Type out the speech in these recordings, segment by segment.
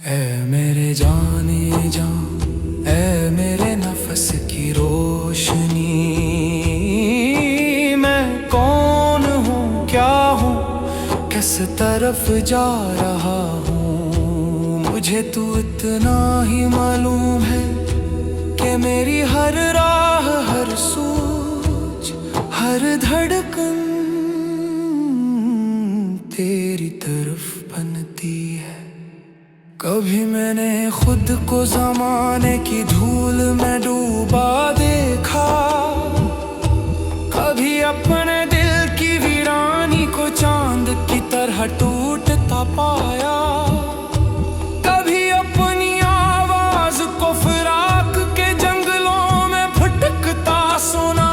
ऐ मेरे जाने जा, ऐ मेरे नफस की रोशनी, मैं कौन हूँ, क्या हूँ, किस तरफ जा रहा हूँ। मुझे तू इतना ही मालूम है कि मेरी हर राह, हर सोच, हर धड़कन तेरी तरफ बनती है। कभी मैंने खुद को ज़माने की धूल में डूबा देखा, कभी अपने दिल की वीरानी को चांद की तरह टूटता पाया, कभी अपनी आवाज को फिराक के जंगलों में भटकता सुना,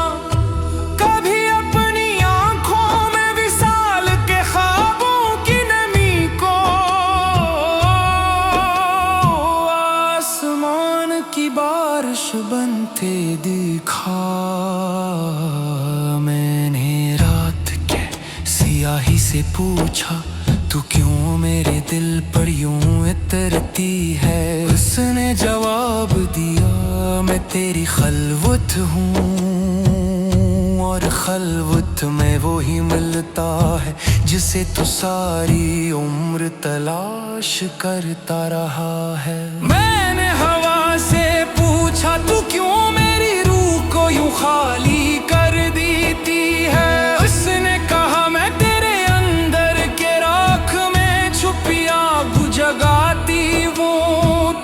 कभी अपनी आंखों में विसाल के ख्वाबों की नमी को आसमान की बारिश बनते देखा। मैंने रात के सियाही से पूछा, तू क्यों मेरे दिल पर यूं इतरती है। उसने जवाब दिया, मैं तेरी खलवत हूँ, और खलवत में वो ही मिलता है जिसे तू सारी उम्र तलाश करता रहा है। मैंने हवा से पूछा, तू क्यों मेरी रूह को यूं खाली कर देती है। उसने कहा, मैं तेरे अंदर के राख में छुपी आग जगाती वो,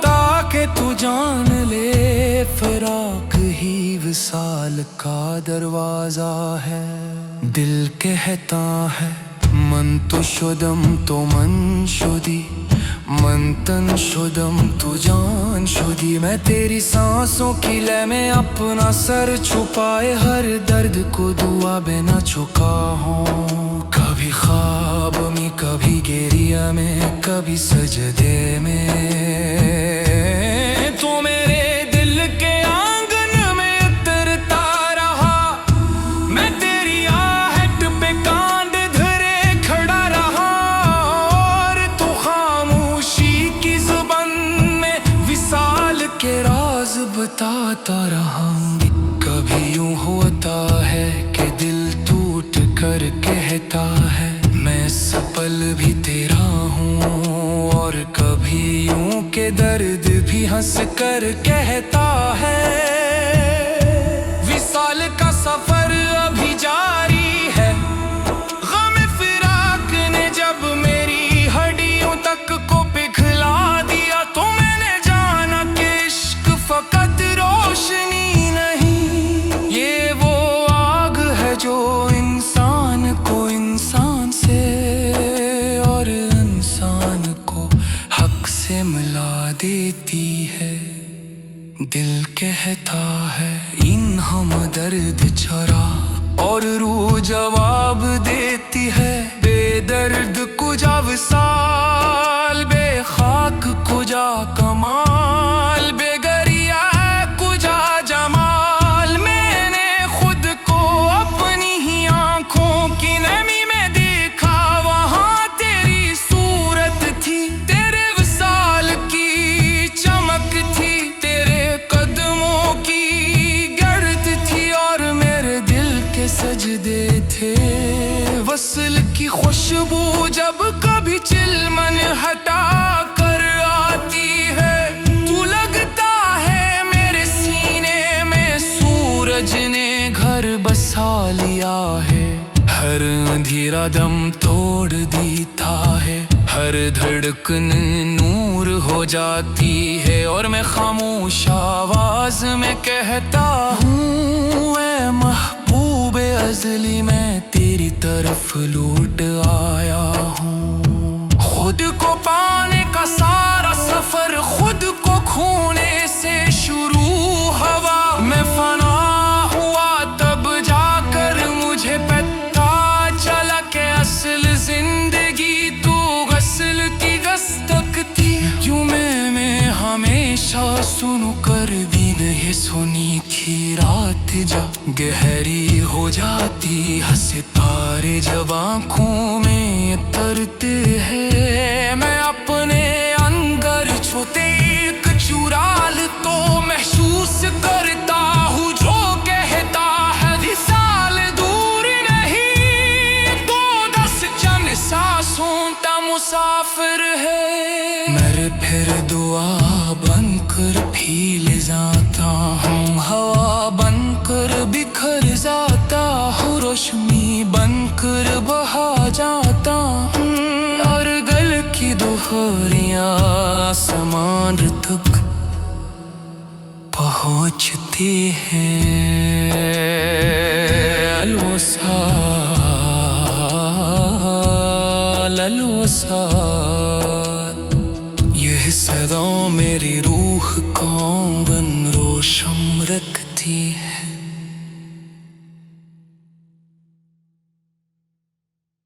ताकि तू जान ले फिराक ही विसाल का दरवाजा है। दिल कहता है मन तो शुदम तो मन शुदी, मन तन शुदम तो जान शुदी। मैं तेरी सांसों की लय में अपना सर छुपाए हर दर्द को दुआ बिना चुका हूँ। कभी ख्वाब में, कभी गेरिया में, कभी सजदे में, तो मेरे दिल के आंगन में उतरता रहा। मैं तेरी आहट पे कांध धरे खड़ा रहा, और तू खामोशी की जुबान में विसाल के राज बताता रहा। कभी यूं होता है कि दिल टूट कर कहता है, मैं सपल भी तेरा हूँ, और कभी यूं के दर्द भी हंस कर कहता है। विसाल का सफर अभी जारी है, गम फिराक ने जब मेरी हड्डियों तक को पिघला दिया, तो मैंने जाना कि इश्क फकत रोशनी नहीं, ये वो आग है जो इंसान को इंसान से और इंसान को हक से मिला देती है। दिल कहता है इन हम दर्द चरा, और रूह जवाब देती है बेदर्द कुजा विसाल, बेखाक कुजा कमाल, बेगरिया कुजा जमाल। मैंने खुद को अपनी ही आंखों की नमी में देखा, वहां तेरी सूरत थी, तेरे विसाल की चमक थी, तेरे कदमों की गर्द थी, और मेरे दिल के सजदे थे। वसल की खुशबू जब कभी चिलमन हटा कर आती है, तू लगता है मेरे सीने में सूरज ने घर बसा लिया है। हर अंधेरा दम तोड़ देता है, हर धड़कन नूर हो जाती है, और मैं खामोश आवाज में कहता हूँ, ऐ महबूबे अज़ली मैं तेरी तरफ लौट आया हूँ। खुद को पाने का सारा सफर खुद को खोने से शुरू हुआ, मैं फना हुआ तब जाकर मुझे पता चला कि असल जिंदगी तो गस्ल की गस्तक थी। यूं मैं हमेशा सुनू कर भी नहीं सुनी थी, रात जब गहरी हो जाती है, सितारे जब आंखों में तरते हैं, मैं अपने अंदर मुसाफिर है। मेरे फिर दुआ बनकर भील जाता हूँ, हवा बनकर बिखर जाता हूँ, रोशनी बनकर बहा जाता हूँ, और गल की दोहरियां आसमान तक पहुँचती हैं। अलवसाल यह सदा मेरी रूह को बन रोशम रखती है।